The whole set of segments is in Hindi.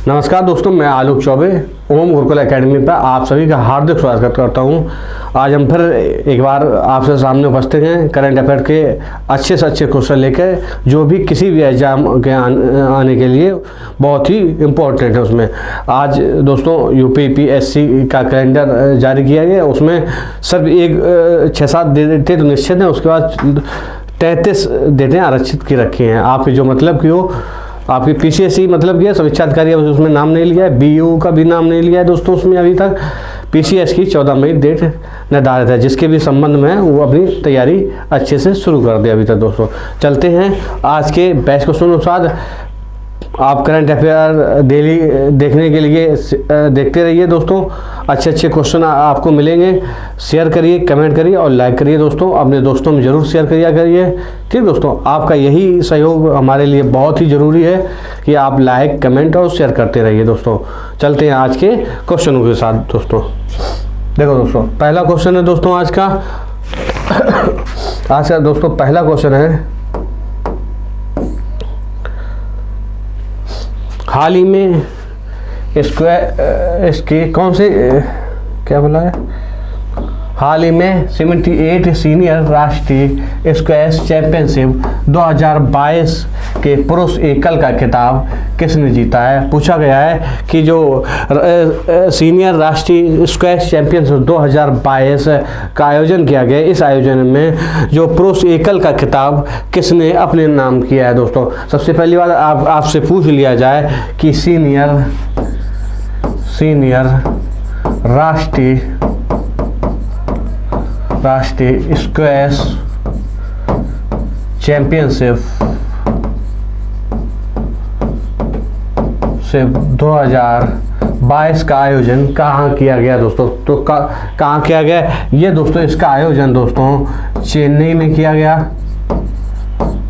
नमस्कार दोस्तों, मैं आलोक चौबे ओम गुरुकुल एकेडमी पर आप सभी का हार्दिक स्वागत करता हूं। आज हम फिर एक बार आपसे सामने उपस्थित हैं करंट अफेयर के अच्छे से अच्छे क्वेश्चन लेकर, जो भी किसी भी एग्जाम के आने के लिए बहुत ही इम्पोर्टेंट है। उसमें आज दोस्तों यूपीपीएससी का कैलेंडर जारी किया गया, उसमें सिर्फ एक 6-7 डेटें तो निश्चित हैं, उसके बाद 33 डेटें आरक्षित की रखी हैं। आपके जो मतलब की हो, आपकी पीसीएससी मतलब की है, समीक्षा अधिकारी है, उसमें नाम नहीं लिया है, बीयू का भी नाम नहीं लिया है दोस्तों उसमें अभी तक। पीसीएस की 14 मई डेट निर्धारित है, जिसके भी संबंध में वो अपनी तैयारी अच्छे से शुरू कर दे अभी तक। दोस्तों चलते हैं आज के बैच क्वेश्चन अनुसार। आप करंट अफेयर डेली देखने के लिए देखते रहिए दोस्तों, अच्छे अच्छे क्वेश्चन आपको मिलेंगे। शेयर करिए, कमेंट करिए और लाइक करिए दोस्तों, अपने दोस्तों में ज़रूर शेयर करिए। ठीक दोस्तों, आपका यही सहयोग हमारे लिए बहुत ही ज़रूरी है कि आप लाइक, कमेंट और शेयर करते रहिए दोस्तों। चलते हैं आज के क्वेश्चनों के साथ दोस्तों। देखो दोस्तों, पहला क्वेश्चन है दोस्तों आज का दोस्तों पहला क्वेश्चन है, हाल ही में इसके कौन से क्या बोला है, हाल ही में 78 सीनियर राष्ट्रीय स्क्वैश चैंपियनशिप 2022 के पुरुष एकल का खिताब किसने जीता है। पूछा गया है कि जो सीनियर राष्ट्रीय स्क्वैश चैंपियनशिप 2022 का आयोजन किया गया, इस आयोजन में जो पुरुष एकल का खिताब किसने अपने नाम किया है। दोस्तों सबसे पहली बात आपसे पूछ लिया जाए कि सीनियर राष्ट्रीय स्क्वैश चैंपियनशिप 2022 का आयोजन कहाँ किया गया दोस्तों। तो कहाँ किया गया ये दोस्तों, इसका आयोजन दोस्तों चेन्नई में किया गया।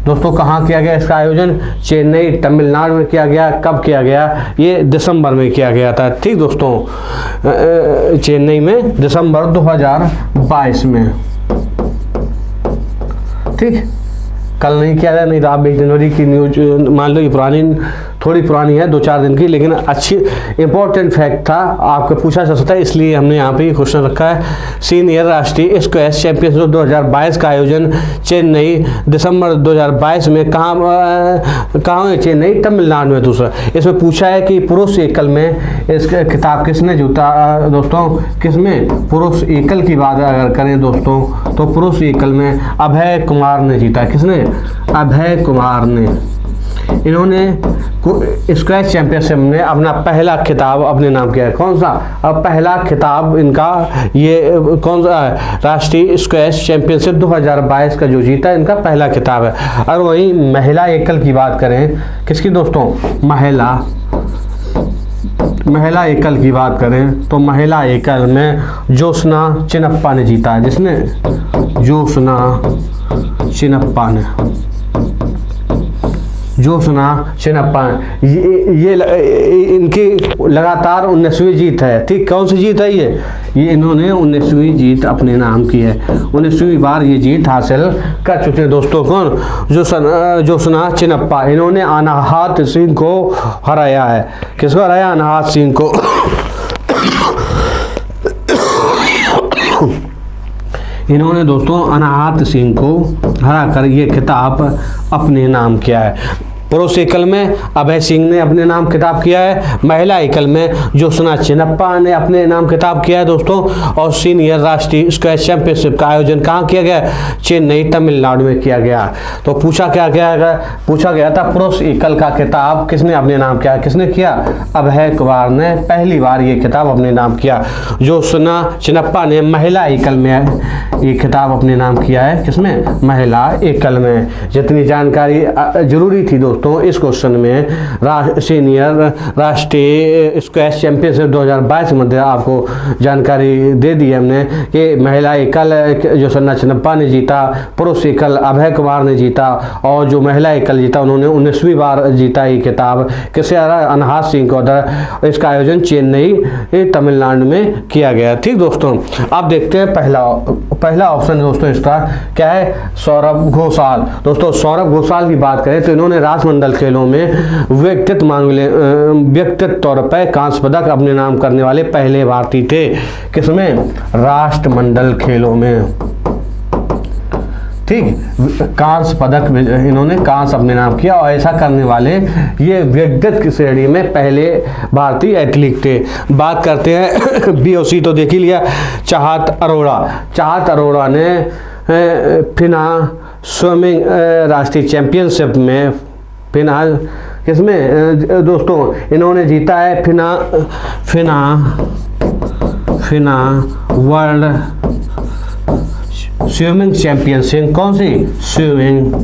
दोस्तों कहाँ किया गया इसका आयोजन, चेन्नई तमिलनाडु में किया गया। कब किया गया, ये दिसंबर में किया गया था। ठीक दोस्तों, चेन्नई में दिसंबर 2022 में। ठीक, कल नहीं किया गया, नहीं तो आप 1 जनवरी की न्यूज मान लो, ये थोड़ी पुरानी है, 2-4 दिन की, लेकिन अच्छी इंपॉर्टेंट फैक्ट था, आपको पूछा जा सकता है, इसलिए हमने यहाँ पे ये क्वेश्चन रखा है। सीनियर राष्ट्रीय स्क्वैश चैंपियनशिप 2022 का आयोजन चेन्नई दिसंबर 2022 में कहाँ है, चेन्नई तमिलनाडु में। दूसरा इसमें पूछा है कि पुरुष एकल में इसका खिताब किसने जीता दोस्तों, किसमें पुरुष एकल की बात अगर करें दोस्तों, तो पुरुष एकल में अभय कुमार ने जीता। किसने, अभय कुमार ने। इन्होंने स्क्वैश चैंपियनशिप में अपना पहला खिताब अपने नाम किया है। कौन सा, अब पहला खिताब इनका ये कौन सा, राष्ट्रीय स्क्वैश चैंपियनशिप 2022 का जो जीता इनका पहला खिताब है। और वहीं महिला एकल की बात करें, किसकी दोस्तों, महिला एकल की बात करें तो महिला एकल में ज्योत्सना चिनप्पा ने जीता है। जिसने, ज्योत्सना चिनप्पा, ये इनकी लगातार 19वीं जीत है। ठीक, कौन सी जीत है ये इन्होंने 19वीं जीत अपने नाम की है। 19वीं बार ये जीत हासिल कर चुके हैं दोस्तों। कौन, ज्योत्सना चिनप्पा। इन्होंने अनाहत सिंह को हराया है। किसको हराया, अनाहत सिंह को। इन्होंने दोस्तों अनाहत सिंह को हराकर ये खिताब अपने नाम किया है। पुरुष एकल में अभय सिंह ने अपने नाम खिताब किया है, महिला एकल में ज्योत्सना चिनप्पा ने अपने नाम खिताब किया है दोस्तों। और सीनियर राष्ट्रीय स्क्वैश चैंपियनशिप का आयोजन कहाँ किया गया, चेन्नई तमिलनाडु में किया गया। तो पूछा गया था पुरुष एकल का खिताब किसने अपने नाम किया, किसने किया, अभय कुमार ने पहली बार ये खिताब अपने नाम किया। ज्योत्सना चिनप्पा ने महिला एकल में ये खिताब अपने नाम किया है। किसमें, महिला एकल में। जितनी जानकारी जरूरी थी दोस्तों इस क्वेश्चन में, सीनियर राष्ट्रीय स्क्वैश चैंपियनशिप 2022 में आपको जानकारी दे दी हमने कि महिला एकल ज्योत्सना चिनप्पा ने जीता, पुरुष एकल अभय कुमार ने जीता, और जो महिला एकल जीता उन्होंने 19वीं बार जीता ये खिताब। किससे, अनाहत सिंह को। इसका आयोजन चेन्नई तमिलनाडु में किया गया। ठीक दोस्तों, आप देखते हैं पहला ऑप्शन दोस्तों इसका क्या है, सौरभ घोषाल। दोस्तों सौरभ घोषाल की बात करें तो इन्होंने राष्ट्रमंडल खेलों में व्यक्तिगत तौर पर कांस्य पदक अपने नाम करने वाले पहले भारतीय थे। किसमें? राष्ट्रमंडल खेलों में। ठीक, कांस्य पदक इन्होंने कांस्य अपने नाम किया और ऐसा करने वाले ये व्यक्तिगत की श्रेणी में पहले भारतीय एथलीट थे। बात करते हैं बीओसी तो देख ही लिया, चाहत अरोड़ा ने फिना स्विमिंग राष्ट्रीय चैंपियनशिप में किसमें दोस्तों इन्होंने जीता है फिना वर्ल्ड स्विमिंग चैंपियनशिप। कौन सी? स्विमिंग।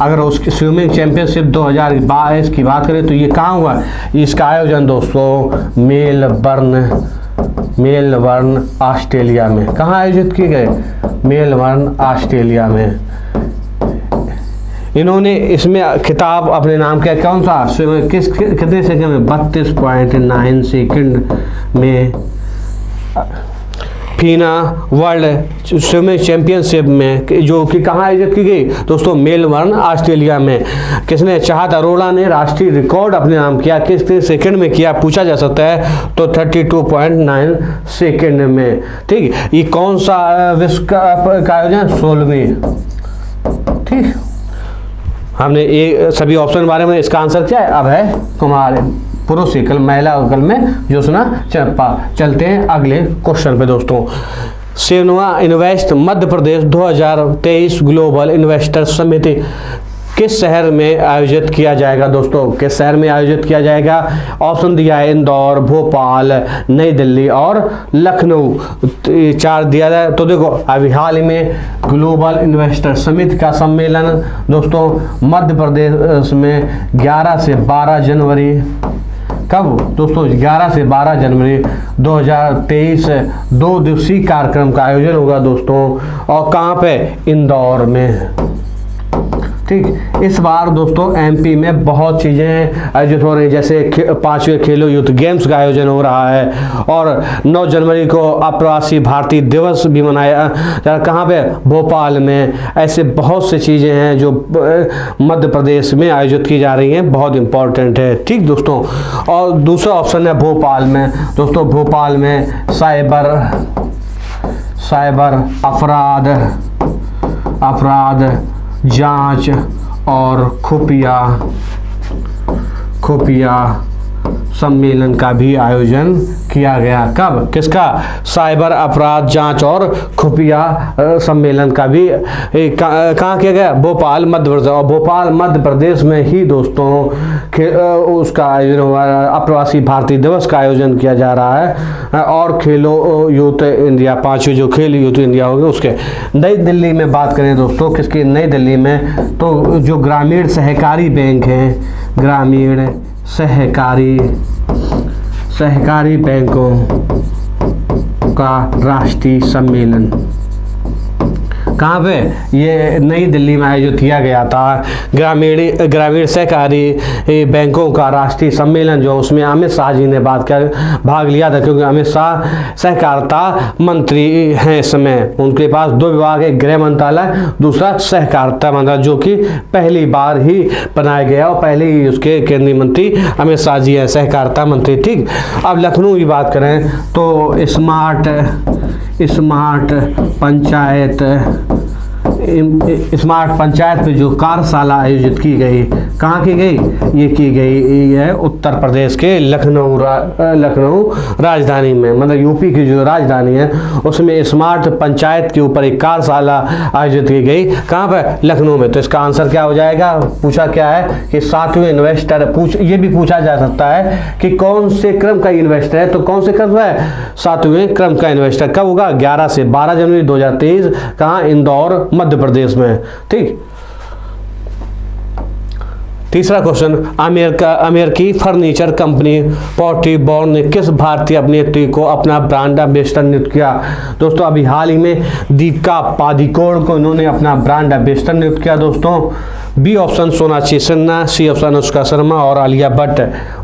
अगर उसकी स्विमिंग चैंपियनशिप 2022 की बात करें तो ये कहाँ हुआ? इसका आयोजन दोस्तों मेलबर्न ऑस्ट्रेलिया में। कहाँ आयोजित किए गए? मेलबर्न ऑस्ट्रेलिया में। इन्होंने इसमें खिताब अपने नाम किया। कौन सा? कितने सेकंड में? 32.9 सेकंड में फिना वर्ल्ड स्विमिंग चैंपियनशिप में, जो कि कहाँ आयोजित की गई दोस्तों? मेलबर्न ऑस्ट्रेलिया में। किसने? चाहत अरोड़ा ने राष्ट्रीय रिकॉर्ड अपने नाम किया। कितने सेकंड में किया पूछा जा सकता है तो 32.9 सेकंड में। ठीक, ये कौन सा विश्व का आयोजन? 16वीं। ठीक, हमने ये सभी ऑप्शन के बारे में, इसका आंसर क्या है? अब है कुमार पुरुष एकल, महिला एकल में ज्योत्सना चप्पा। चलते हैं अगले क्वेश्चन पे दोस्तों। सेनवा invest Madhya Pradesh 2023 global investor समिति किस शहर में आयोजित किया जाएगा दोस्तों? किस शहर में आयोजित किया जाएगा? ऑप्शन दिया है इंदौर, भोपाल, नई दिल्ली और लखनऊ। 4 दिया है। तो देखो अभी हाल ही में ग्लोबल इन्वेस्टर समिति का सम्मेलन दोस्तों मध्य प्रदेश में 11 से 12 जनवरी, कब दोस्तों? 11 से 12 जनवरी 2023 2 दिवसीय कार्यक्रम का आयोजन होगा दोस्तों। और कहाँ पे? इंदौर में। ठीक, इस बार दोस्तों एमपी में बहुत चीज़ें आयोजित हो रही हैं, जैसे 5वें खेलो यूथ गेम्स का आयोजन हो रहा है और 9 जनवरी को अप्रवासी भारतीय दिवस भी मनाया। कहाँ पे? भोपाल में। ऐसे बहुत सी चीज़ें हैं जो मध्य प्रदेश में आयोजित की जा रही हैं, बहुत इंपॉर्टेंट है। ठीक दोस्तों, और दूसरा ऑप्शन है भोपाल में दोस्तों। भोपाल में साइबर अपराध जांच और खुफिया सम्मेलन का भी आयोजन किया गया। कब? किसका? साइबर अपराध जांच और खुफिया सम्मेलन का भी कहाँ किया गया? भोपाल मध्य प्रदेश। और भोपाल मध्य प्रदेश में ही दोस्तों उसका आयोजन हुआ, अप्रवासी भारतीय दिवस का आयोजन किया जा रहा है। और खेलो यूथ इंडिया, 5वें जो खेल यूथ इंडिया होंगे उसके। नई दिल्ली में बात करें दोस्तों, किसकी? नई दिल्ली में तो जो ग्रामीण सहकारी बैंक हैं, ग्रामीण सहकारी बैंकों का राष्ट्रीय सम्मेलन कहाँ पे? ये नई दिल्ली में आयोजित किया गया था। ग्रामीण सहकारी बैंकों का राष्ट्रीय सम्मेलन जो उसमें अमित शाह जी ने भाग लिया था, क्योंकि अमित शाह सहकारिता मंत्री हैं इस समय। उनके पास 2 विभाग है, गृह मंत्रालय, दूसरा सहकारिता मंत्रालय, जो कि पहली बार ही बनाया गया और पहले ही उसके केंद्रीय मंत्री अमित शाह जी हैं, सहकारिता मंत्री। ठीक, अब लखनऊ की बात करें तो स्मार्ट पंचायत पे जो कार्यशाला आयोजित की गई, कहाँ की गई? ये की गई है उत्तर प्रदेश के लखनऊ राजधानी में, मतलब यूपी की जो राजधानी है उसमें स्मार्ट पंचायत के ऊपर एक कार्यशाला आयोजित की गई। कहाँ पर? लखनऊ में। तो इसका आंसर क्या हो जाएगा? पूछा क्या है कि 7वें इन्वेस्टर ये भी पूछा जा सकता है कि कौन से क्रम का इन्वेस्टर है, तो कौन से क्रम है? 7वें क्रम का इन्वेस्टर। कब होगा? 11 से 12 जनवरी 2023। कहाँ? इंदौर मध्य प्रदेश में। ठीक, तीसरा क्वेश्चन, अमेरिकी फर्नीचर कंपनी पॉटीबॉर्न ने किस भारतीय अभिनेत्री को अपना ब्रांड एम्बेसडर नियुक्त किया? दोस्तों अभी हाल ही में दीपिका पादुकोण को इन्होंने अपना ब्रांड एम्बेसडर नियुक्त किया दोस्तों। B option Sonakshi Sinha, C option Anushka Sharma और आलिया भट्ट।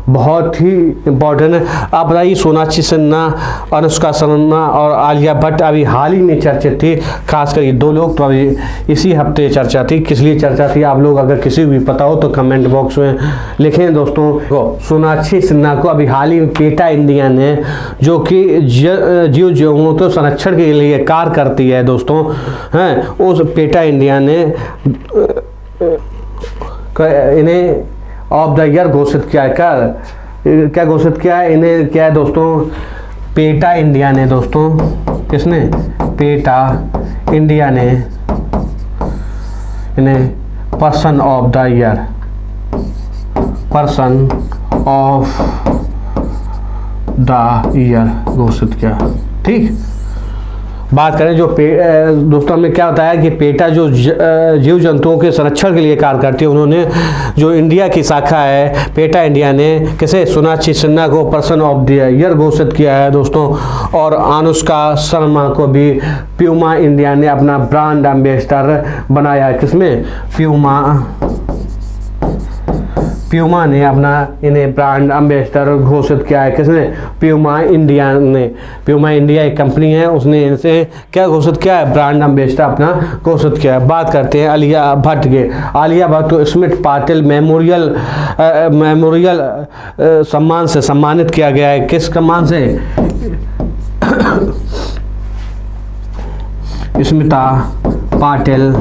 बहुत ही इंपॉर्टेंट है। आप बताइए सोनाक्षी सिन्हा, अनुष्का शर्मा और आलिया भट्ट अभी हाल ही में चर्चित थी, खासकर ये दो लोग। तो अभी इसी हफ्ते चर्चा थी। किस लिए चर्चा थी आप लोग अगर किसी को भी पता हो तो कमेंट बॉक्स में लिखें दोस्तों। सोनाक्षी सिन्हा को अभी हाल ही में पेटा इंडिया ने, जो कि जीव जंतु संरक्षण के लिए कार्य करती है दोस्तों, हैं, उस पेटा इंडिया ने इन्हें ऑफ द ईयर घोषित किया है। क्या घोषित किया है इन्हें? क्या है दोस्तों? पेटा इंडिया ने दोस्तों, किसने? पेटा इंडिया ने इन्हें person of the year, person of the year घोषित किया। ठीक, बात करें जो दोस्तों हमने क्या बताया कि पेटा जो जीव जंतुओं के संरक्षण के लिए कार्य करती है, उन्होंने जो इंडिया की शाखा है पेटा इंडिया ने किसे? सोनाक्षी सिन्हा को पर्सन ऑफ द ईयर घोषित किया है दोस्तों। और अनुष्का शर्मा को भी प्यूमा इंडिया ने अपना ब्रांड एम्बेसडर बनाया है। किसमें? प्यूमा ने अपना इन्हें ब्रांड एम्बेसडर घोषित किया है। किसने? प्यूमा इंडिया ने। प्यूमा इंडिया एक कंपनी है, उसने इनसे क्या घोषित किया है? ब्रांड एम्बेसडर अपना घोषित किया है। बात करते हैं आलिया भट्ट के। आलिया भट्ट को स्मिथ पाटिल मेमोरियल सम्मान से सम्मानित किया गया है। किस सम्मान से? स्मिता पाटिल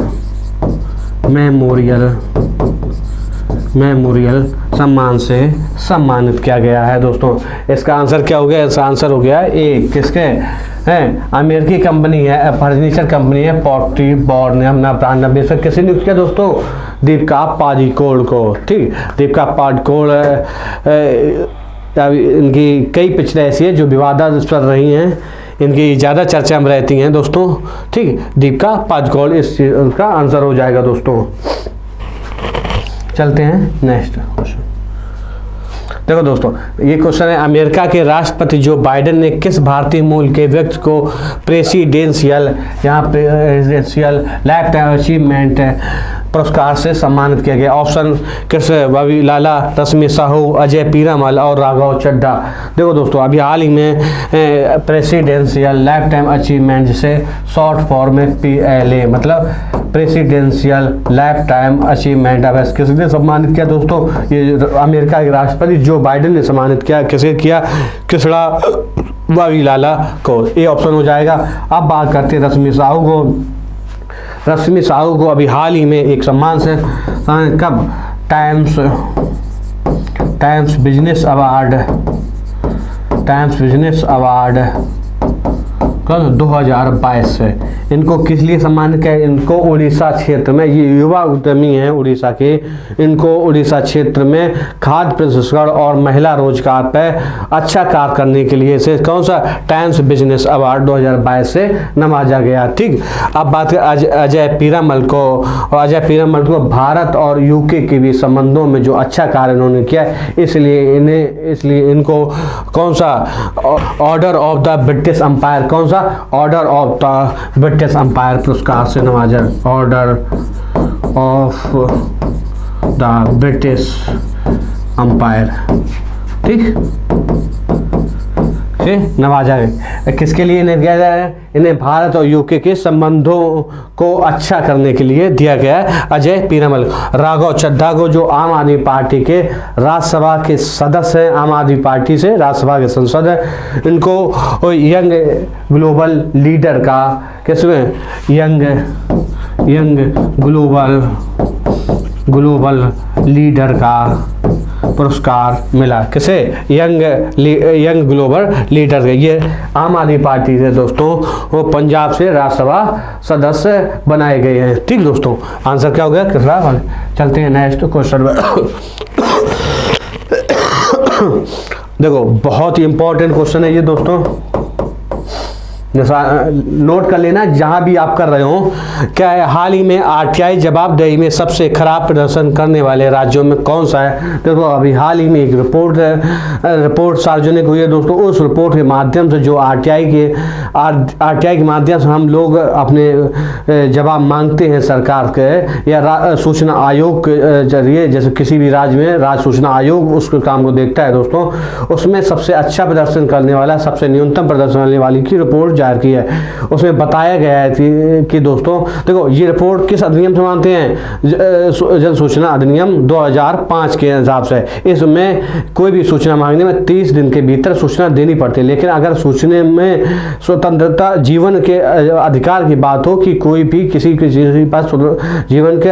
मेमोरियल सम्मान से सम्मानित किया गया है दोस्तों। इसका आंसर क्या हो गया? इसका आंसर हो गया ए। किसके हैं? अमेरिकी कंपनी है, फर्नीचर कंपनी है पॉटरी बोर्ड ने अपना ब्रांड एम्बेसडर किसे नियुक्त किया दोस्तों? दीपिका पादुकोण को। ठीक, दीपिका पादुकोण इनकी कई पिक्चरें ऐसी है जो विवादास्पद रही हैं, इनकी ज़्यादा चर्चा में रहती हैं दोस्तों। ठीक, दीपिका पादुकोण इस चीज का आंसर हो जाएगा दोस्तों। चलते हैं नेक्स्ट क्वेश्चन। देखो दोस्तों, ये क्वेश्चन है अमेरिका के राष्ट्रपति जो बाइडेन ने किस भारतीय मूल के व्यक्ति को प्रेसिडेंशियल लाइफ टाइम अचीवमेंट पुरस्कार से सम्मानित किया गया? ऑप्शन किस? वावीलाला, रश्मि साहू, अजय पीरामल और राघव चड्ढा। देखो दोस्तों, अभी हाल ही में प्रेसिडेंशियल लाइफ टाइम अचीवमेंट जिसे शॉर्ट फॉर्म में PLA मतलब presidential life time achievement award किसने सम्मानित किया दोस्तों? ये अमेरिका के राष्ट्रपति जो बाइडेन ने सम्मानित किया। किसे किया? किसड़ा वावीलाला को। ये ऑप्शन हो जाएगा। अब बात करते हैं रश्मि साहू को। रश्मि साहू को अभी हाल ही में एक सम्मान से कब? टाइम्स बिजनेस अवार्ड कल 2022 से इनको किस लिए सम्मानित किया? इनको उड़ीसा क्षेत्र में, ये युवा उद्यमी हैं उड़ीसा के, इनको उड़ीसा क्षेत्र में खाद्य प्रसंस्करण और महिला रोजगार पर अच्छा कार्य करने के लिए इसे कौन सा? टाइम्स बिजनेस अवार्ड 2022 से नवाजा गया। ठीक, अब बात करें अजय पीरामल को। और अजय पीरामल को भारत और UK के भी संबंधों में जो अच्छा कार्य इन्होंने किया, इसलिए इनको कौन सा? Order of the British Empire, कौन सा? Order of the British Empire पुरस्कार से नवाजा। Order of the British Empire. ठीक, नवाजा है। किसके लिए इन्हें दिया गया है? इन्हें भारत और UK के संबंधों को अच्छा करने के लिए दिया गया है अजय पीरामल। राघव चड्ढा को जो आम आदमी पार्टी के राज्यसभा के सदस्य हैं, आम आदमी पार्टी से राज्यसभा के सांसद हैं, इनको यंग ग्लोबल लीडर का किसमें? यंग ग्लोबल लीडर का पुरस्कार मिला। किसे? यंग ग्लोबल लीडर के। ये आम आदमी पार्टी से दोस्तों वो पंजाब से राज्यसभा सदस्य बनाए गए हैं। ठीक दोस्तों, आंसर क्या हो गया? किसरा? चलते हैं नेक्स्ट क्वेश्चन में। देखो बहुत ही इंपॉर्टेंट क्वेश्चन है ये दोस्तों। नोट कर लेना जहां भी आप कर रहे हो। क्या है, हाल ही में आरटीआई जवाबदेही में सबसे खराब प्रदर्शन करने वाले राज्यों में कौन सा है? देखो अभी हाल ही में एक रिपोर्ट सार्वजनिक हुई है दोस्तों। उस रिपोर्ट के माध्यम से जो आरटीआई के माध्यम से हम लोग अपने जवाब मांगते हैं सरकार के या सूचना आयोग के जरिए, जैसे किसी भी राज्य में राज्य सूचना आयोग उसके काम को देखता है दोस्तों, उसमें सबसे अच्छा प्रदर्शन करने वाला, सबसे न्यूनतम प्रदर्शन करने वाली की रिपोर्ट जाहिर की है। उसमें बताया गया है कि दोस्तों देखो ये रिपोर्ट किस अधिनियम से मानते हैं? जन सूचना अधिनियम 2005 के हिसाब से। इसमें कोई भी सूचना मांगने में 30 दिन के भीतर सूचना देनी पड़ती है। लेकिन अगर सूचना में स्वतंत्रता, जीवन के अधिकार की बात हो कि कोई भी किसी के पास जीवन के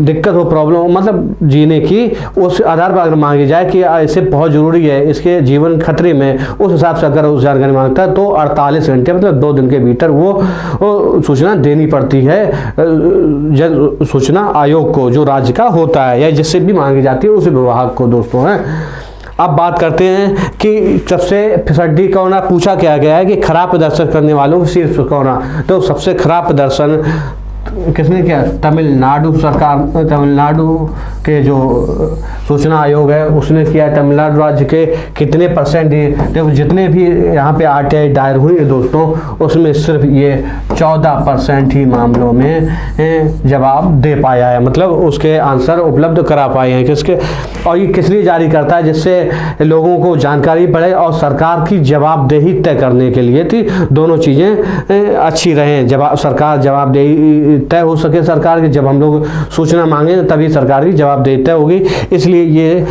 दिक्कत हो, प्रॉब्लम हो, मतलब जीने की, उस आधार पर अगर मांगी जाए कि इसे बहुत जरूरी है, इसके जीवन खतरे में, उस हिसाब से अगर उस जानकारी मांगता है तो 48 घंटे मतलब 2 दिन के भीतर वो सूचना देनी पड़ती है जन सूचना आयोग को, जो राज्य का होता है या जिससे भी मांगी जाती है उस विभाग को दोस्तों है। अब बात करते हैं कि सबसे फिसड्डी कौन, पूछा क्या गया है कि खराब प्रदर्शन करने वालों को शीर्ष कौन। तो सबसे खराब प्रदर्शन किसने किया? तमिलनाडु सरकार, तमिलनाडु के जो सूचना आयोग है उसने किया। तमिलनाडु राज्य के कितने परसेंट, देखो जितने भी यहाँ पे आरटीआई दायर हुई है दोस्तों, उसमें सिर्फ ये 14% ही मामलों में जवाब दे पाया है, मतलब उसके आंसर उपलब्ध करा पाए हैं। किसके, और ये किस लिए जारी करता है? जिससे लोगों को जानकारी बढ़े और सरकार की जवाबदेही तय करने के लिए थी, दोनों चीज़ें अच्छी रहें। सरकार जवाबदेही तय हो सके सरकार की, जब हम लोग सूचना मांगे तभी सरकार की जवाबदेही तय होगी। इसलिए ये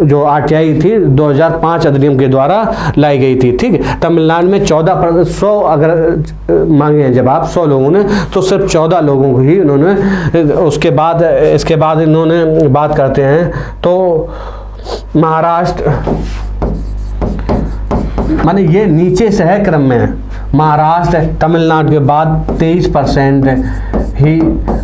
जो आरटीआई थी 2005 अधिनियम के द्वारा लाई गई थी। ठीक, तमिलनाडु में 14% अगर मांगे हैं जवाब 100 लोगों ने, तो सिर्फ 14 लोगों को ही इन्होंने। उसके बाद इसके बाद इन्होंने बात करते हैं तो महाराष्ट्र, माने ये नीचे से है क्रम में, महाराष्ट्र तमिलनाडु के बाद 23% ही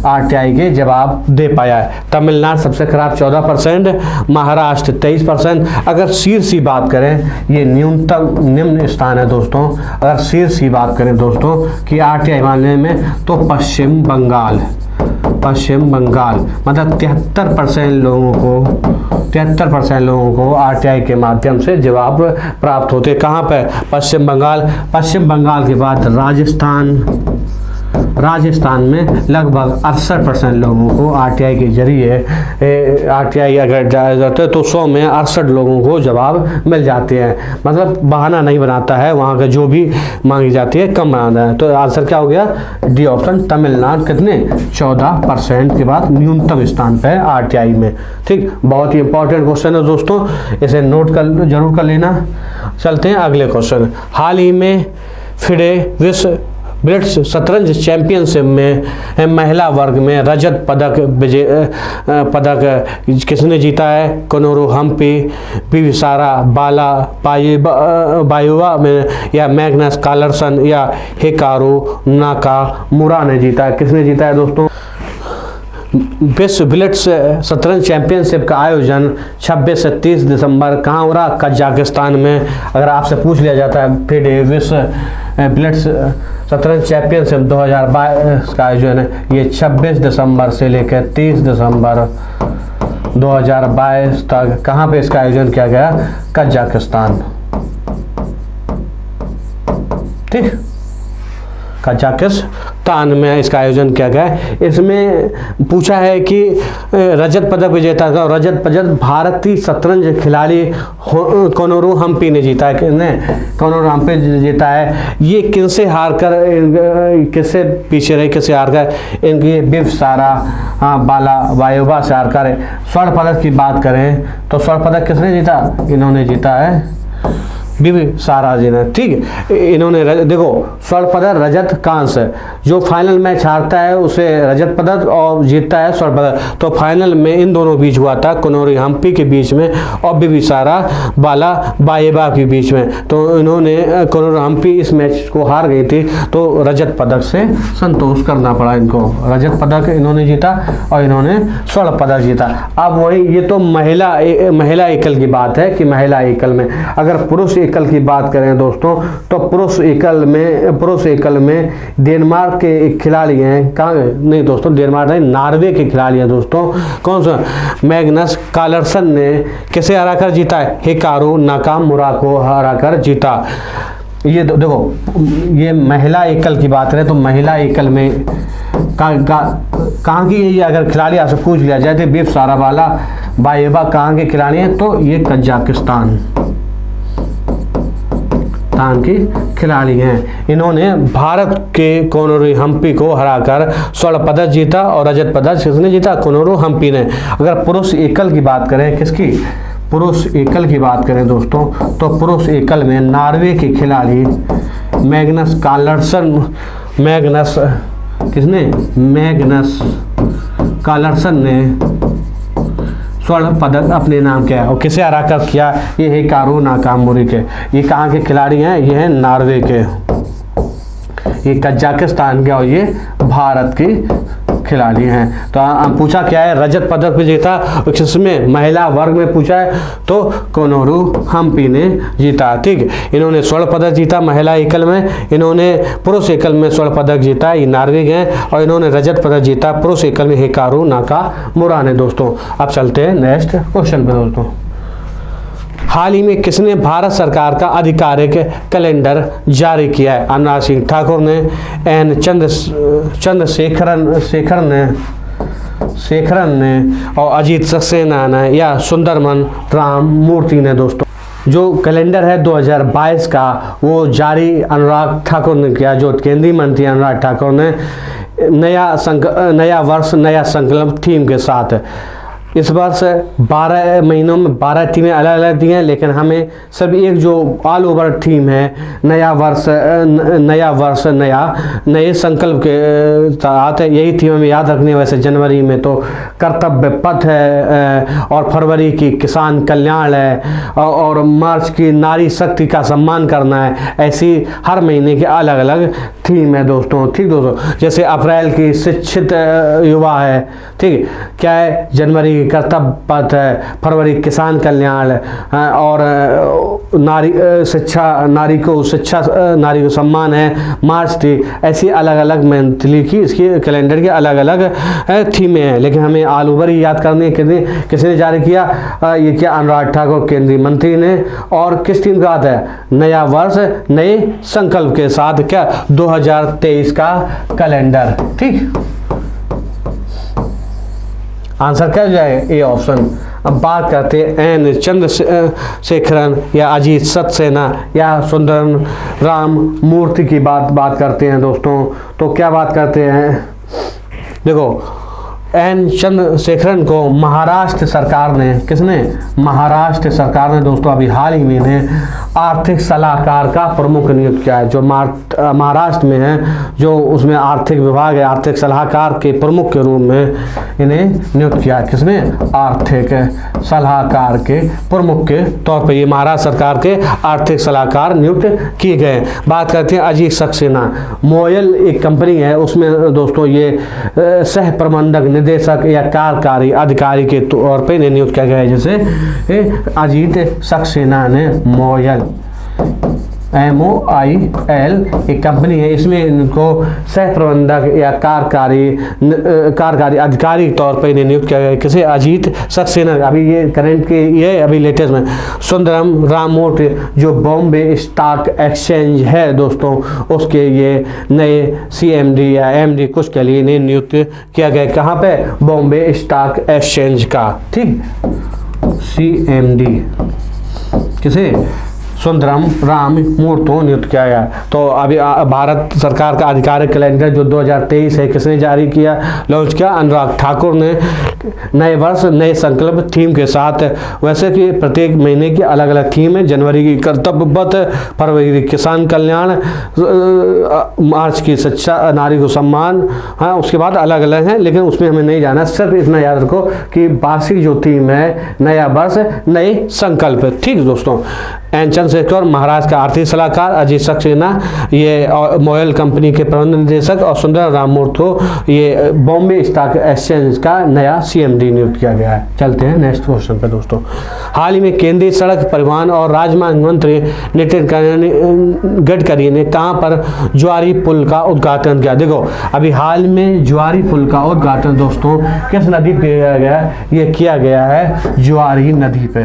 आरटीआई के जवाब दे पाया है। तमिलनाडु सबसे खराब 14%, महाराष्ट्र 23%। अगर शीर्ष की बात करें, ये न्यूनतम निम्न स्थान है दोस्तों। अगर शीर्ष की बात करें दोस्तों कि आरटीआई मामले में, तो पश्चिम बंगाल मतलब 73% लोगों को आरटीआई के माध्यम से जवाब प्राप्त होते। कहाँ पर? पश्चिम बंगाल के बाद राजस्थान में लगभग 68% लोगों को आरटीआई के जरिए आरटीआई अगर जाया जाता है तो 100 में 68 लोगों को जवाब मिल जाते हैं। मतलब बहाना नहीं बनाता है, वहाँ का जो भी मांगी जाती है कम बनाता है। तो आंसर क्या हो गया? डी ऑप्शन, तमिलनाडु कितने 14% के बाद न्यूनतम स्थान पर है आरटीआई में। ठीक, बहुत ही इंपॉर्टेंट क्वेश्चन है दोस्तों, इसे नोट जरूर कर लेना। चलते हैं अगले क्वेश्चन। हाल ही में फिडे विश्व ब्लिट्ज शतरंज चैंपियनशिप में महिला वर्ग में रजत पदक किसने जीता है? कोनोरू हम्पी, पीवी सारा, बाला बायोवा में, या मैग्नस कार्लसन, या हिकारू नाकामुरा ने जीता है। किसने जीता है दोस्तों? विश्व ब्लिट्ज शतरंज चैंपियनशिप का आयोजन 26 से 30 दिसंबर कहाँ हो रहा? कजाकिस्तान में। अगर आपसे पूछ लिया जाता है फिर विश्व ब्लिट्ज शतरंज चैंपियनशिप 2022 का आयोजन है, ये 26 दिसंबर से लेकर 30 दिसंबर 2022 तक कहाँ पे इसका आयोजन किया गया? कजाकिस्तान। ठीक, कजाकिस्तान में इसका आयोजन किया गया है। इसमें पूछा है कि रजत पदक विजेता का, रजत पदक भारतीय शतरंज खिलाड़ी कोनोरू हम्पी ने जीता है। कोनोरू हम्पी जीता है। ये किनसे हारकर, किससे पीछे रहे, किससे हारकर? इनकी बिव सारा बाला बायोवा से हारकर। स्वर्ण पदक की बात करें तो स्वर्ण पदक किसने जीता? इन्होंने जीता है बीवी सारा जी ने। ठीक, इन्होंने देखो स्वर्ण पदक, रजत, कांस्य। जो फाइनल मैच हारता है उसे रजत पदक और जीतता है स्वर्ण पदक। तो फाइनल में इन दोनों बीच हुआ था, कोनोरू हम्पी के बीच में और बीवी सारा बाला बायोवा के बीच में। तो इन्होंने, कोनोरू हम्पी इस मैच को हार गई थी तो रजत पदक से संतोष करना पड़ा इनको। रजत पदक इन्होंने जीता और इन्होंने स्वर्ण पदक जीता। अब वही, ये तो महिला एकल की बात है कि महिला एकल में, अगर पुरुष एकल की बात करें दोस्तों, तो पुरुष एकल में डेनमार्क के एक खिलाड़ी हैं, कहाँ नहीं दोस्तों, डेनमार्क नहीं, नॉर्वे के खिलाड़ी हैं दोस्तों। कौन सा? मैग्नस कार्लसन ने किसे हराकर जीता है? हिकारू नाकामुरा को हराकर जीता। ये देखो, ये महिला एकल की बात करें तो महिला एकल में कहाँ की ये अगर खिलाड़ी आपसे पूछ लिया जाए तो बिफ सारावाला बाएबा कहाँ के खिलाड़ी हैं? तो ये कजाकिस्तान की खिलाड़ी हैं। इन्होंने भारत के कोनोरू हम्पी को हराकर स्वर्ण पदक जीता और रजत पदक किसने जीता? कोनोरू हम्पी ने। अगर पुरुष एकल की बात करें, किसकी? पुरुष एकल की बात करें दोस्तों, तो पुरुष एकल में नॉर्वे के खिलाड़ी मैग्नस कार्लसन ने स्वर्ण पदक अपने नाम किया और किसे हराकर किया? ये है हिकारू नाकामुरा के। ये कहाँ के खिलाड़ी हैं? ये हैं नॉर्वे के, ये कजाकिस्तान के और ये भारत की खिलाड़ी हैं। तो पूछा क्या है? रजत पदक भी जीता, जिसमें महिला वर्ग में पूछा है तो कोनोरू हम्पी ने जीता। ठीक, इन्होंने स्वर्ण पदक जीता महिला एकल में, इन्होंने पुरुष एकल में स्वर्ण पदक जीता, ये नॉर्वे के हैं, और इन्होंने रजत पदक जीता पुरुष एकल में हिकारू नाकामुरा ने दोस्तों। अब चलते हैं नेक्स्ट क्वेश्चन पे दोस्तों। हाल ही में किसने भारत सरकार का आधिकारिक कैलेंडर जारी किया है? अनुराग सिंह ठाकुर ने, एन चंद्रशेखरन ने और अजीत सक्सेना ने, या सुंदरमन राम मूर्ति ने दोस्तों। जो कैलेंडर है 2022 का वो जारी अनुराग ठाकुर ने किया, जो केंद्रीय मंत्री अनुराग ठाकुर ने, नया वर्ष नया संकल्प थीम के साथ। इस वर्ष 12 महीनों में 12 थीमें अलग अलग दी हैं, लेकिन हमें सभी एक जो ऑल ओवर थीम है नया वर्ष नए संकल्प के साथ है, यही थीम हमें याद रखनी है। वैसे जनवरी में तो कर्तव्य पथ है, और फरवरी की किसान कल्याण है, और मार्च की नारी शक्ति का सम्मान करना है। ऐसी हर महीने के अलग अलग थीम है दोस्तों। ठीक दोस्तों, जैसे अप्रैल की शिक्षित युवा है, ठीक, क्या है? जनवरी कर्तव्य पथ है, फरवरी किसान कल्याण, और नारी को सम्मान है, मार्च थी। ऐसी अलग अलग मंथली की इसकी कैलेंडर के अलग अलग थीमें हैं, लेकिन हमें ऑल ओवर ही याद करनी है। किसने जारी किया? ये क्या? अनुराग ठाकुर केंद्रीय मंत्री ने। और किस थीम का आता है? नया वर्ष नए संकल्प के साथ क्या? 2023 का कैलेंडर। ठीक, आंसर क्या हो जाएगा? A option. अब बात करते हैं एन चंद्रशेखरन या अजीत सक्सेना या सुंदरम राम मूर्ति की बात करते हैं दोस्तों। तो क्या बात करते हैं? देखो, एन चंद्रशेखरन को महाराष्ट्र सरकार ने, किसने? महाराष्ट्र सरकार ने दोस्तों अभी हाल ही में इन्हें आर्थिक सलाहकार का प्रमुख नियुक्त किया है। जो महाराष्ट्र में है, जो उसमें आर्थिक विभाग है, आर्थिक सलाहकार के प्रमुख के रूप में इन्हें नियुक्त किया है। किसने? आर्थिक सलाहकार के प्रमुख के तौर पर ये महाराष्ट्र सरकार के आर्थिक सलाहकार नियुक्त किए गए। बात करते हैं अजीत सक्सेना। मोयल एक कंपनी है, उसमें दोस्तों ये सह प्रबंधक निदेशक या कार्यकारी अधिकारी के तौर पे इन्हें नियुक्त किया गया है। जैसे अजीत सक्सेना ने मोयल MOIL एक कंपनी है, इसमें इनको सह प्रबंधक या कार्यकारी अधिकारी तौर पर इन्हें नियुक्त किया गया है। किसे? अजीत सक्सेना। अभी ये करंट के ये अभी लेटेस्ट में सुंदरम राममूर्ति जो बॉम्बे स्टॉक एक्सचेंज है दोस्तों, उसके ये नए CMD या MD कुछ के लिए इन्हें नियुक्त किया गया। कहाँ पे? बॉम्बे स्टॉक एक्सचेंज का। ठीक, CMD किसे? सुंदरम राम मूर्ति नियुक्त किया गया। तो अभी भारत सरकार का आधिकारिक कैलेंडर जो 2023 है, किसने जारी किया, लॉन्च किया? अनुराग ठाकुर ने। नए वर्ष नए संकल्प थीम के साथ। वैसे कि प्रत्येक महीने की अलग अलग थीम है। जनवरी की कर्तव्य पथ, फरवरी की किसान कल्याण, मार्च की शिक्षा, नारी को सम्मान। हाँ, उसके बाद अलग अलग हैं, लेकिन उसमें हमें नहीं जाना। सिर्फ इतना याद रखो कि वार्षिक जो थीम है नया वर्ष नए संकल्प। ठीक दोस्तों, एन चंद्रशेखर, महाराष्ट्र का आर्थिक सलाहकार अजीत सक्सेना, ये मॉयल कंपनी के प्रबंध निदेशक, और सुंदर राममूर्ति को ये बॉम्बे स्टॉक एक्सचेंज का नया CMD नियुक्त किया गया है। चलते हैं नेक्स्ट क्वेश्चन पे दोस्तों। हाल ही में केंद्रीय सड़क परिवहन और राजमार्ग मंत्री नितिन गडकरी ने कहां पर ज्वारी पुल का उद्घाटन किया? देखो अभी हाल में ज्वारी पुल का उद्घाटन दोस्तों किस नदी पे किया गया है? ये किया गया है ज्वारी नदी पे।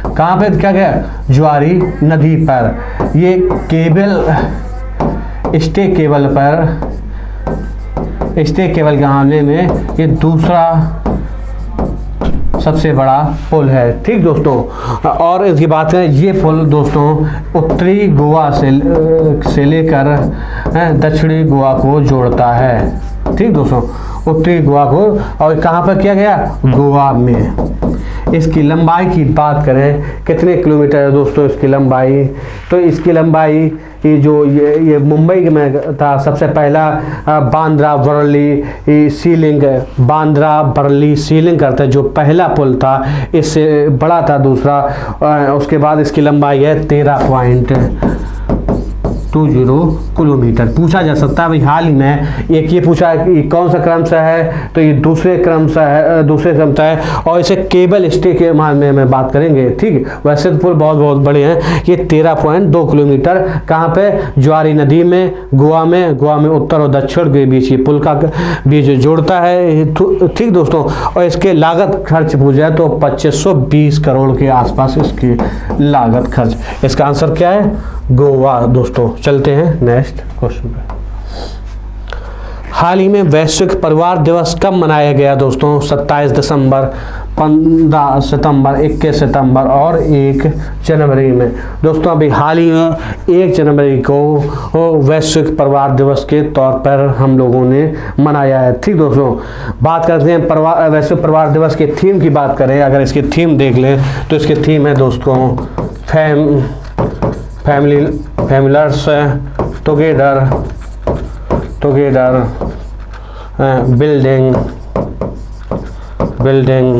कहां पे किया गया? ज्वारी नदी पर। ये स्टे केबल के मामले में ये दूसरा सबसे बड़ा पुल है। ठीक दोस्तों, और इसकी बात करें, ये पुल दोस्तों उत्तरी गोवा से लेकर दक्षिणी गोवा को जोड़ता है। ठीक दोस्तों, उत्तरी गोवा को, और कहाँ पर किया गया? गोवा में। इसकी लंबाई की बात करें कितने किलोमीटर है दोस्तों इसकी लंबाई? तो इसकी लंबाई ये मुंबई में था सबसे पहला बांद्रा वर्ली सीलिंग करता जो पहला पुल था, इससे बड़ा था दूसरा। उसके बाद इसकी लंबाई है 13.20 किलोमीटर। पूछा जा सकता है भाई हाल ही में एक ये पूछा कि कौन सा क्रम से है, तो ये दूसरे क्रम से है, और इसे केबल स्टे के मामले में बात करेंगे। ठीक, वैसे तो पुल बहुत बड़े हैं। ये 13.2 किलोमीटर कहाँ पे? ज्वारी नदी में, गोवा में उत्तर और दक्षिण के बीच ये पुल का बीच जोड़ता है। ठीक दोस्तों, और इसके लागत खर्च पूछा है तो 2520 करोड़ के आसपास इसकी लागत खर्च। इसका आंसर क्या है? गोवा दोस्तों। चलते हैं नेक्स्ट क्वेश्चन पे। हाल ही में वैश्विक परिवार दिवस कब मनाया गया दोस्तों? 27 दिसंबर, 15 सितंबर, 21 सितंबर और 1 जनवरी में। दोस्तों अभी हाल ही में 1 जनवरी को वैश्विक परिवार दिवस के तौर पर हम लोगों ने मनाया है। ठीक दोस्तों, बात करते हैं वैश्विक परिवार दिवस के थीम की बात करें। अगर इसकी थीम देख लें तो इसकी थीम है दोस्तों families together building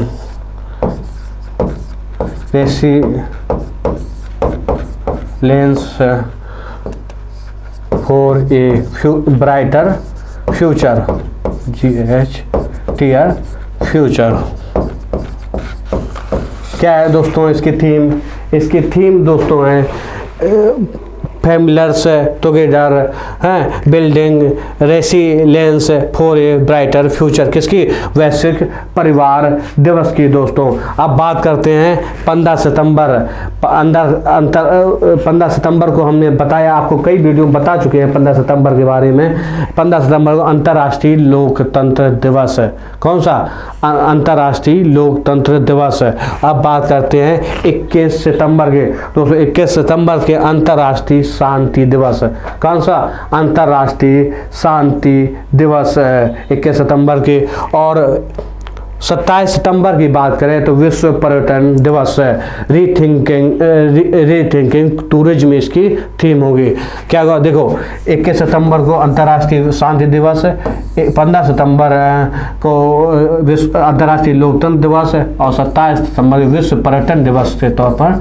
resilience for a brighter future, GHTR future. क्या है दोस्तों इसकी थीम? इसकी थीम दोस्तों है families together building resilience for a brighter future. किसकी? वैश्विक परिवार दिवस की दोस्तों। अब बात करते हैं 15 सितंबर। 15 सितंबर को हमने बताया, आपको कई वीडियो में बता चुके हैं 15 सितंबर के बारे में। 15 सितंबर को अंतर्राष्ट्रीय लोकतंत्र दिवस है। कौन सा? अंतर्राष्ट्रीय लोकतंत्र दिवस है। अब बात करते हैं 21 सितंबर के दोस्तों। 21 सितंबर के अंतर्राष्ट्रीय शांति दिवस है। कौन सा? अंतर्राष्ट्रीय शांति दिवस है 21 सितंबर के। और 27 सितंबर की बात करें तो विश्व पर्यटन दिवस है। रीथिंकिंग टूरिज्म इसकी थीम होगी। क्या होगा? देखो 21 सितंबर को अंतर्राष्ट्रीय शांति दिवस है, 15 सितंबर को विश्व अंतर्राष्ट्रीय लोकतंत्र दिवस है, और 27 सितंबर विश्व पर्यटन दिवस के तौर पर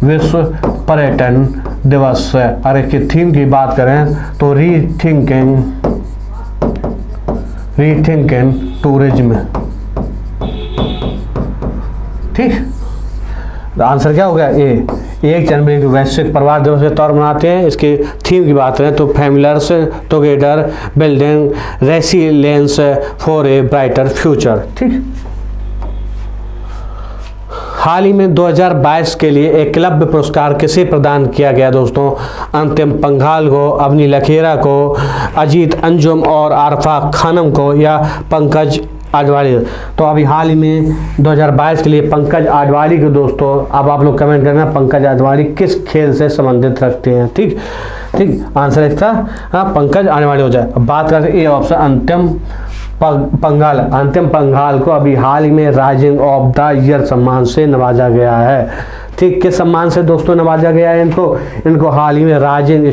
विश्व पर्यटन दिवस है। और इसकी थीम की बात करें तो रीथिंकिंग टूरिज्म। ठीक, आंसर क्या होगा? ए। 1 जनवरी को वैश्विक परिवार दिवस के तौर मनाते हैं। इसकी थीम की बात करें तो families together building resilience for a brighter future. ठीक, हाल ही में 2022 के लिए एकलव्य पुरस्कार किसे प्रदान किया गया दोस्तों? अंतिम पंघाल को, अवनी लखेरा को, अजीत अंजुम और आरफा खानम को, या पंकज आडवाणी? तो अभी हाल ही में 2022 के लिए पंकज आडवाणी के दोस्तों, अब आप लोग कमेंट करना पंकज आडवाणी किस खेल से संबंधित रखते हैं। ठीक, आंसर इसका पंकज आडवाणी हो जाए। अब बात करते हैं ए ऑप्शन अंतिम पंघाल को अभी हाल ही में राइजिंग ऑफ द ईयर सम्मान से नवाजा गया है। ठीक, किस सम्मान से दोस्तों नवाजा गया है इनको हाल ही में rising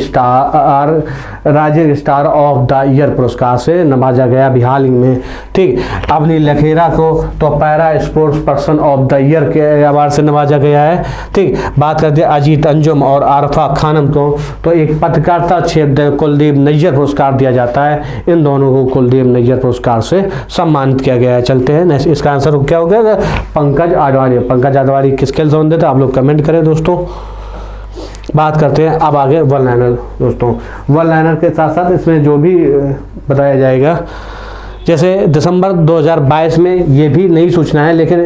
star of the year पुरस्कार से नवाजा गया अभी हाल ही में। ठीक, अवनी लखेरा को तो para sports person of the year के अवार्ड से नवाजा गया है। ठीक, बात करते हैं अजीत अंजुम और आरफा खानम को तो एक पत्रकारिता क्षेत्र कुलदीप नैय्यर पुरस्कार दिया जाता है। इन दोनों को कुलदीप नैय्यर पुरस्कार से सम्मानित किया गया है। चलते हैं, इसका आंसर क्या हो गया? पंकज आडवाणी। पंकज आडवाणी किसके लिए संबंधित है आप लोग कमेंट करें दोस्तों। बात करते हैं अब आगे वन लाइनर दोस्तों। वन लाइनर के साथ साथ इसमें जो भी बताया जाएगा, जैसे दिसंबर 2022 में ये भी नई सूचना है लेकिन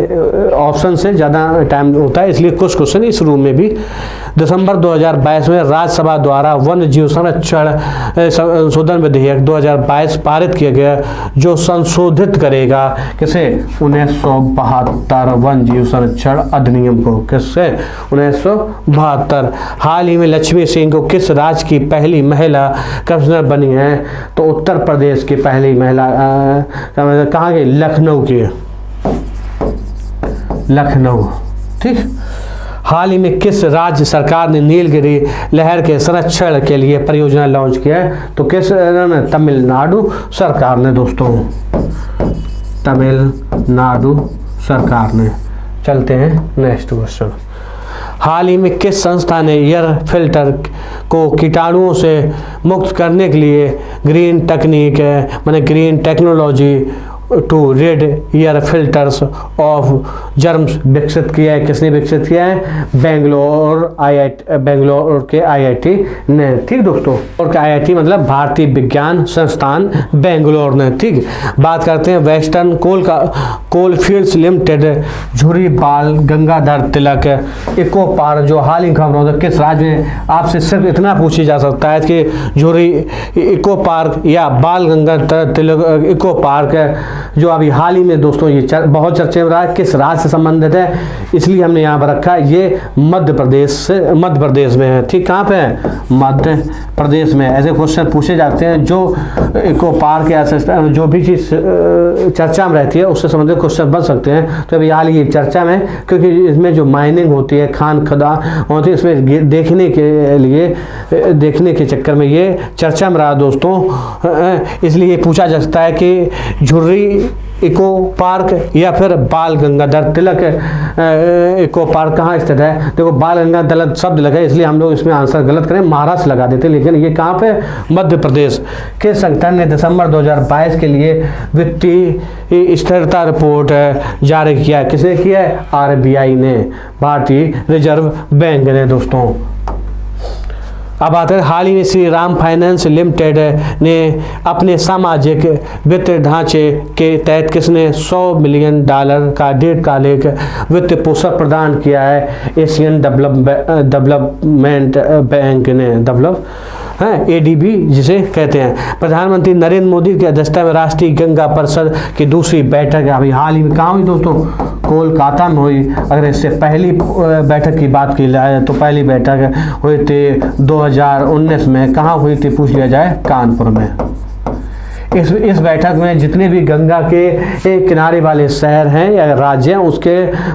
ऑप्शन से ज़्यादा टाइम होता है, इसलिए कुछ क्वेश्चन इस रूम में भी। दिसंबर 2022 में राज्यसभा द्वारा वन्य जीव संरक्षण संशोधन विधेयक 2022 पारित किया गया, जो संशोधित करेगा किसे? 1972 वन जीव संरक्षण अधिनियम को। किससे? 1972। हाल ही में लक्ष्मी सिंह को किस राज्य की पहली महिला कमिश्नर बनी है? तो उत्तर प्रदेश की पहली महिला कहाँ के? लखनऊ के, लखनऊ। ठीक, हाल ही में किस राज्य सरकार ने नीलगिरी लहर के संरक्षण के लिए परियोजना लॉन्च किया है? तो किस? तमिलनाडु सरकार ने दोस्तों, तमिलनाडु सरकार ने। चलते हैं नेक्स्ट क्वेश्चन। हाल ही में किस संस्था ने एयर फिल्टर को कीटाणुओं से मुक्त करने के लिए ग्रीन तकनीक माने green technology to rid air filters of germs विकसित किया है? किसने विकसित किया है? बेंगलोर के आईआईटी ने। ठीक दोस्तों, और के आईआईटी मतलब भारतीय विज्ञान संस्थान बेंगलोर ने। ठीक, बात करते हैं वेस्टर्न कोलफील्ड्स लिमिटेड झुर्री बाल गंगाधर तिलक इको पार्क जो हाल ही खबरों में किस राज्य में? आपसे सिर्फ इतना पूछी जा सकता है कि झुर्री इको पार्क या बाल गंगाधर तिलक इको पार्क जो अभी हाल ही में दोस्तों ये बहुत चर्चे में रहा है, किस राज्य से संबंधित है? इसलिए हमने यहाँ पर रखा है, ये मध्य प्रदेश में है। ठीक, कहाँ पे है? मध्य प्रदेश में। ऐसे क्वेश्चन पूछे जाते हैं जो इको पार्क या जो भी चीज़ चर्चा में रहती है उससे संबंधित क्वेश्चन बन सकते हैं। तो अभी हाल ही चर्चा में, क्योंकि इसमें जो माइनिंग होती है, खान खदान होती है, इसमें देखने के चक्कर में ये चर्चा में रहा दोस्तों। इसलिए पूछा जा सकता है कि झुर्री इको पार्क या फिर बाल गंगाधर तिलक इको पार्क कहाँ स्थित है? देखो बाल गंगाधर तिलक शब्द लगा है, इसलिए हम लोग इसमें आंसर गलत करें, महाराष्ट्र लगा देते, लेकिन ये कहाँ पे? मध्य प्रदेश। किस संगठन ने दिसंबर 2022 के लिए वित्तीय स्थिरता रिपोर्ट जारी किया? किसने किया है? आरबीआई ने, भारतीय रिजर्व बैंक ने दोस्तों। अब आते हैं, हाल ही में श्री राम फाइनेंस लिमिटेड ने अपने सामाजिक वित्त ढांचे के तहत किसने $100 मिलियन का दीर्घकालिक वित्त पोषण प्रदान किया है? एशियन डेवलपमेंट बैंक ने, ADB जिसे कहते हैं। प्रधानमंत्री नरेंद्र मोदी की अध्यक्षता में राष्ट्रीय गंगा परिषद की दूसरी बैठक अभी हाल ही में कहाँ हुई दोस्तों? कोलकाता में हुई। अगर इससे पहली बैठक की बात की जाए तो पहली बैठक हुई थी 2019 में। कहाँ हुई थी पूछ लिया जाए? कानपुर में। इस बैठक में जितने भी गंगा के किनारे वाले शहर हैं या राज्य हैं उसके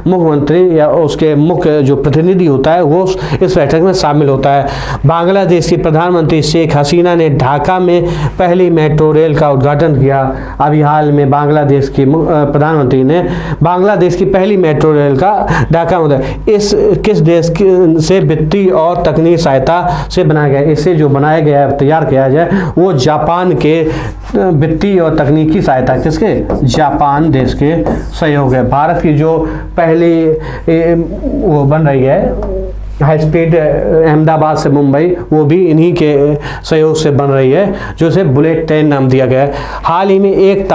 मुख्यमंत्री या उसके मुख्य जो प्रतिनिधि होता है वो इस बैठक में शामिल होता है। बांग्लादेश की प्रधानमंत्री शेख हसीना ने ढाका में पहली मेट्रो रेल का उद्घाटन किया। अभी हाल में बांग्लादेश की प्रधानमंत्री ने बांग्लादेश की पहली मेट्रो रेल का ढाका में इस किस देश से वित्तीय और तकनीकी सहायता से बनाया गया? इससे जो बनाया गया है तैयार किया जाए वो जापान के वित्तीय और तकनीकी सहायता किसके? जापान देश के सहयोग है। भारत की जो पहली वो बन रही है हाई स्पीड अहमदाबाद से मुंबई, वो भी इन्हीं के सहयोग से बन रही है, जो इसे बुलेट ट्रेन नाम दिया गया है। हाल ही में एक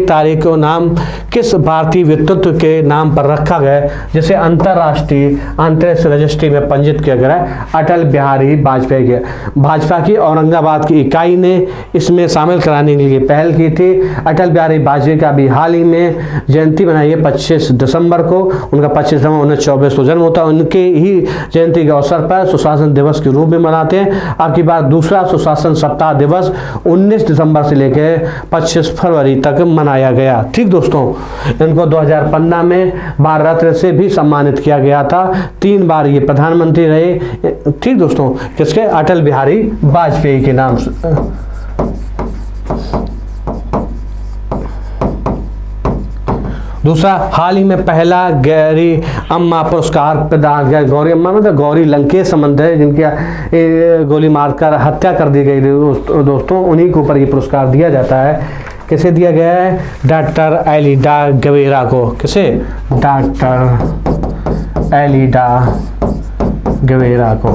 तारीख को नाम किस भारतीय व्यक्तित्व के नाम पर रखा गया जिसे अंतर्राष्ट्रीय अंतरिक्ष रजिस्ट्री में पंजीकृत किया गया है? अटल बिहारी वाजपेयी के। भाजपा की औरंगाबाद की इकाई ने इसमें शामिल कराने के लिए पहल की थी। अटल बिहारी वाजपेयी का अभी हाल ही में जयंती मनाई है 25 दिसंबर को। उनका 25 दिसंबर 1924 को जन्म होता है। उनके ही जयंती के अवसर पर सुशासन दिवस के रूप में मनाते हैं। अब की बार दूसरा सुशासन सप्ताह दिवस 19 दिसंबर से लेकर 25 फरवरी तक मनाया गया। ठीक दोस्तों, इनको 2015 में भारत रत्न से भी सम्मानित किया गया था। 3 बार ये प्रधानमंत्री रहे। ठीक दोस्तों, किसके? अटल बिहारी वाजपेयी के नाम से। दूसरा, हाल ही में पहला गौरी अम्मा पुरस्कार प्रदान किया। गौरी अम्मा मतलब गौरी लंकेश संबंध है, जिनकी गोली मारकर हत्या कर दी गई दोस्तों, उन्हीं के ऊपर ये पुरस्कार दिया जाता है। किसे दिया गया है? डॉक्टर एलिडा गवेरा को। किसे? डॉक्टर एलिडा गवेरा को।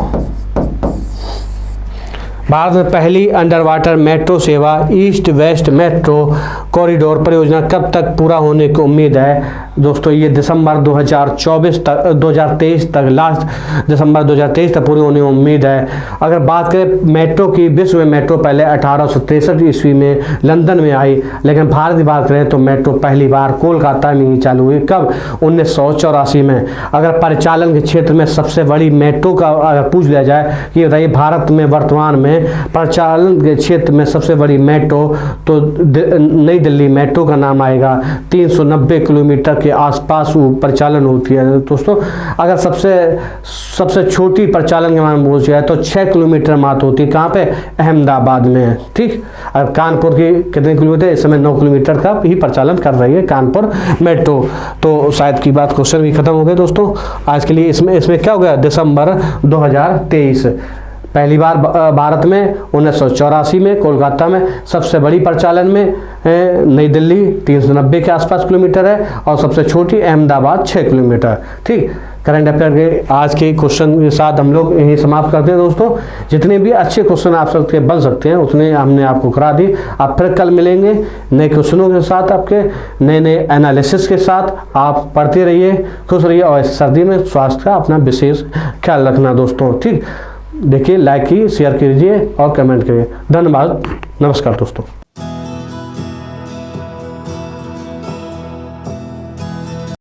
भारत में पहली अंडर वाटर मेट्रो सेवा ईस्ट वेस्ट मेट्रो कॉरिडोर परियोजना कब तक पूरा होने की उम्मीद है? दोस्तों, ये दिसंबर 2023 तक, लास्ट दिसंबर 2023 तक पूरी होने की उम्मीद है। अगर बात करें मेट्रो की, विश्व में मेट्रो पहले 1863 ईस्वी में लंदन में आई, लेकिन भारत की बात करें तो मेट्रो पहली बार कोलकाता में ही चालू हुई। कब? 1984 में। अगर परिचालन के क्षेत्र में सबसे बड़ी मेट्रो का अगर पूछ लिया जाए कि बताइए भारत में वर्तमान में परिचालन के क्षेत्र में सबसे बड़ी मेट्रो, तो नई दिल्ली मेट्रो का नाम आएगा। 390 किलोमीटर के आसपास वो परिचालन होती है दोस्तों। अगर सबसे छोटी परिचालन के बारे में पूछा जाए तो 6 किलोमीटर मात्र होती है। कहाँ पे? अहमदाबाद में। ठीक। अब कानपुर की कितने किलोमीटर? इस समय 9 किलोमीटर का ही परिचालन कर रही है कानपुर मेट्रो। तो शायद की बात, क्वेश्चन भी खत्म हो गए दोस्तों आज के लिए। इसमें क्या हो गया? दिसंबर 2023 पहली बार भारत में, 1984 में कोलकाता में, सबसे बड़ी परिचालन में नई दिल्ली 390 के आसपास किलोमीटर है, और सबसे छोटी अहमदाबाद 6 किलोमीटर। ठीक। करंट अफेयर के आज के क्वेश्चन के साथ हम लोग यही समाप्त करते हैं दोस्तों। जितने भी अच्छे क्वेश्चन आप सबके बन सकते हैं उतने हमने आपको करा दी। आप फिर कल मिलेंगे नए क्वेश्चनों के साथ, आपके नए एनालिसिस के साथ। आप पढ़ते रहिए, खुश रहिए, और सर्दी में स्वास्थ्य का अपना विशेष ख्याल रखना दोस्तों। ठीक। देखिए, लाइक कीजिए, शेयर कीजिए और कमेंट करिए। धन्यवाद। नमस्कार दोस्तों।